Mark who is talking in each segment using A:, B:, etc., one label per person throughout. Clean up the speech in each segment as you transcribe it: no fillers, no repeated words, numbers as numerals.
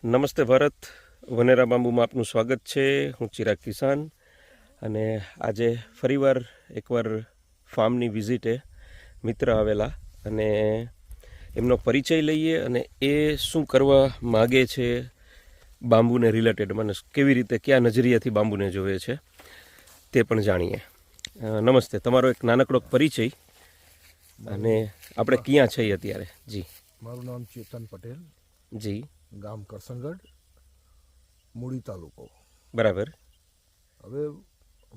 A: નમસ્તે ભારત, વનેરા બાંબુમાં આપનું સ્વાગત છે. હું ચિરાગ કિસાન અને આજે ફરીવાર એકવાર ફાર્મની વિઝિટે મિત્ર આવેલા અને એમનો પરિચય લઈએ અને એ શું કરવા માગે છે બાંબુને રિલેટેડ, મને કેવી રીતે કયા નજરિયાથી બાંબુને જોવે છે તે પણ જાણીએ. નમસ્તે, તમારો એક નાનકડો પરિચય અને આપણે ક્યાં છીએ અત્યારે? જી,
B: મારું નામ ચેતન પટેલ,
A: જી,
B: ગામ કરસનગઢ, મૂળી તાલુકો.
A: બરાબર.
B: હવે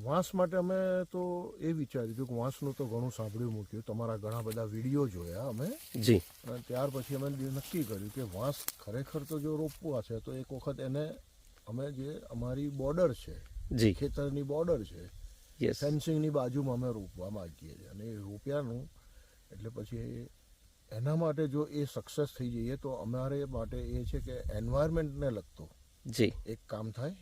B: વાંસ માટે અમે તો એ વિચાર્યું હતું કે વાંસનું તો ઘણું સાંભળ્યું મૂક્યું, તમારા ઘણા બધા વિડીયો જોયા અમે.
A: જી.
B: અને ત્યાર પછી અમે નક્કી કર્યું કે વાંસ ખરેખર તો જો રોપવા છે તો એક વખત એને અમે જે અમારી બોર્ડર છે,
A: જી,
B: ખેતરની બોર્ડર છે,
A: યસ,
B: ફેન્સિંગની બાજુમાં અમે રોપવા માંગીએ છીએ. અને એ રોપ્યાનું એટલે પછી એના માટે જો એ સક્સેસ થઈ જઈએ તો અમારે માટે એ છે કે એન્વાયરમેન્ટને લગતું
A: જી,
B: એક કામ થાય,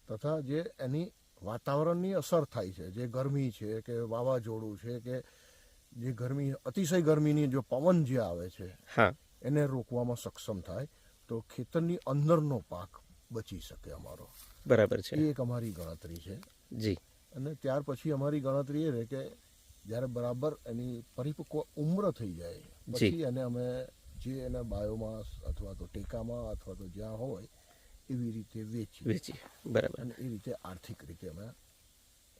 B: તથા જે એની વાતાવરણની અસર થાય છે, જે ગરમી છે કે વાવાઝોડું છે કે જે ગરમી, અતિશય ગરમીની જો પવન જે આવે છે,
A: હા,
B: એને રોકવામાં સક્ષમ થાય તો ખેતરની અંદરનો પાક બચી શકે અમારો.
A: બરાબર છે.
B: એ એક અમારી ગણતરી છે.
A: જી.
B: અને ત્યાર પછી અમારી ગણતરી એ રહે કે જ્યારે બરાબર એની પરિપક્વ ઉમ્ર થઈ જાય પછી એને અમે જે એના બાયોમાસ અથવા તો ટેકામાં અથવા તો જ્યાં હોય એવી રીતે વેચી.
A: બરાબર.
B: અને એ રીતે આર્થિક રીતે અમે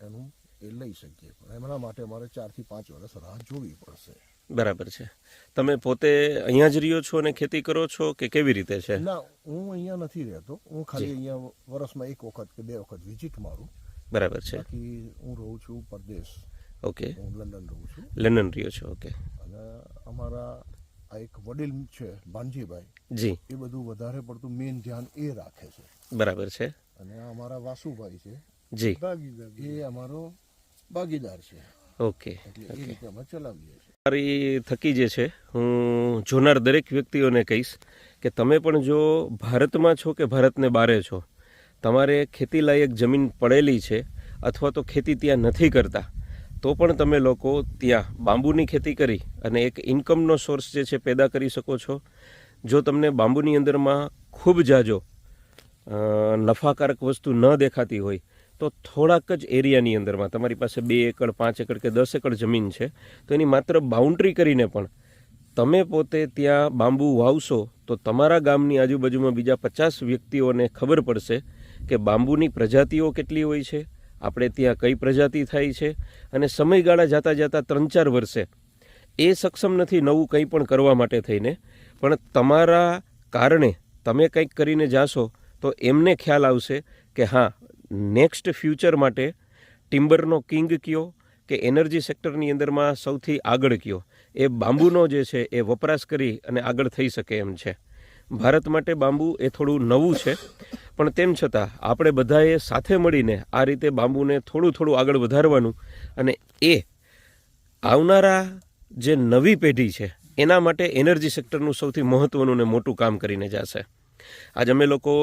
B: એનું એ લઈ શકીએ. પણ એમના માટે અમારે 4 થી 5 વર્ષ રાહ જોવી પડશે.
A: બરાબર છે. તમે પોતે અહીંયા જ રહ્યો છો અને ખેતી કરો છો કે કેવી રીતે છે?
B: ના, હું અહીંયા નથી રહેતો. હું ખાલી અહીંયા વર્ષમાં 1 વખત કે 2 વખત વિઝિટ મારું.
A: બરાબર છે.
B: બાકી હું રહું છું પરદેશ.
A: ઓકે.
B: હું લંડન રહું છું.
A: લંડન રહ્યો છો? ઓકે.
B: અને અમારા આ એક વડીલ છે ભાનજીભાઈ,
A: જી,
B: એ બધું વધારે પડતું મેઇન ધ્યાન એ રાખે છે.
A: બરાબર છે.
B: અને અમારા વાસુભાઈ છે,
A: જી,
B: એ અમારો ભાગીદાર છે.
A: ઓકે.
B: એટલે એ રીતે અમે ચલાવીએ છીએ.
A: મારી થકી જે છે, હું જોનાર દરેક વ્યક્તિઓને કહીશ કે તમે પણ જો ભારતમાં છો કે ભારતને બારે છો, તમારે ખેતીલાયક જમીન પડેલી છે અથવા તો ખેતી ત્યાં નથી કરતા, તો પણ તમે લોકો ત્યાં બાંબુની ખેતી કરી અને એક ઇન્કમનો સોર્સ જે છે પેદા કરી શકો છો. જો તમને બાંબુની અંદરમાં ખૂબ જાજો નફાકારક વસ્તુ ન દેખાતી હોય તો થોડાક જ એરિયાની અંદરમાં, તમારી પાસે 2 એકડ 5 એકડ કે 10 એકડ જમીન છે, તો એની માત્ર બાઉન્ડ્રી કરીને પણ તમે પોતે ત્યાં બાંબુ વાવશો તો તમારા ગામની આજુબાજુમાં બીજા 50 વ્યક્તિઓને ખબર પડશે કે બાંબુની પ્રજાતિઓ કેટલી હોય છે, આપણે ત્યાં કઈ પ્રજાતિ થાય છે. અને સમયગાળા જતાં જતાં 3-4 વર્ષે એ સક્ષમ નથી નવું કંઈ પણ કરવા માટે થઈને, પણ તમારા કારણે તમે કંઈક કરીને જાશો તો એમને ખ્યાલ આવશે કે હા, નેક્સ્ટ ફ્યુચર માટે ટિમ્બરનો કિંગ કયો કે એનર્જી સેક્ટરની અંદરમાં સૌથી આગળ કયો, એ બાંબુનો જે છે એ વપરાશ કરી અને આગળ થઈ શકે એમ છે. ભારત માટે બાંબુ એ થોડું નવું છે, પણ તેમ છતાં આપણે બધાએ સાથે મળીને આ રીતે બાંબુને થોડું આગળ વધારવાનું અને એ આવનારા જે નવી પેઢી છે એના માટે એનર્જી સેક્ટરનું સૌથી મહત્ત્વનું ને મોટું કામ કરીને જશે. આજ અમે લોકો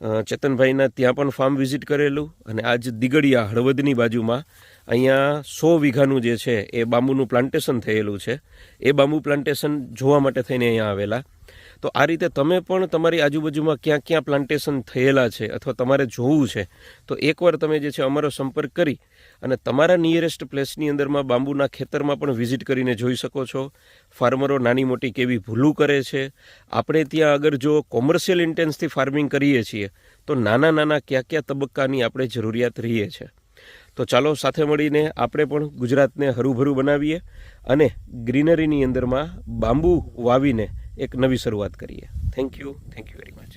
A: ચેતનભાઈના ત્યાં પણ ફાર્મ વિઝિટ કરેલું અને આજ દિગડિયા હળવદની બાજુમાં અહીંયા 100 વીઘાનું જે છે એ બાંબુનું પ્લાન્ટેશન થયેલું છે. એ બાંબુ પ્લાન્ટેશન જોવા માટે થઈને અહીંયા આવેલા. તો આ રીતે તમે પણ તમારી આજુબાજુમાં ક્યાં ક્યાં પ્લાન્ટેશન થયેલા છે અથવા તમારે જોવું છે તો એકવાર તમે જે છે અમારો સંપર્ક કરી અને તમારા નિયરેસ્ટ પ્લેસની અંદરમાં બાંબુના ખેતરમાં પણ વિઝિટ કરીને જોઈ શકો છો. ફાર્મરો નાની મોટી કેવી ભૂલું કરે છે. આપણે ત્યાં અગર જો કોમર્શિયલ ઇન્ટેન્સથી ફાર્મિંગ કરીએ છીએ તો નાના કયા તબક્કાની આપણે જરૂરિયાત રહીએ છીએ. તો ચાલો સાથે મળીને આપણે પણ ગુજરાતને હરુભરું બનાવીએ અને ગ્રીનરીની અંદરમાં બાંબુ વાવીને એક નવી શરૂઆત કરીએ. Thank you very much.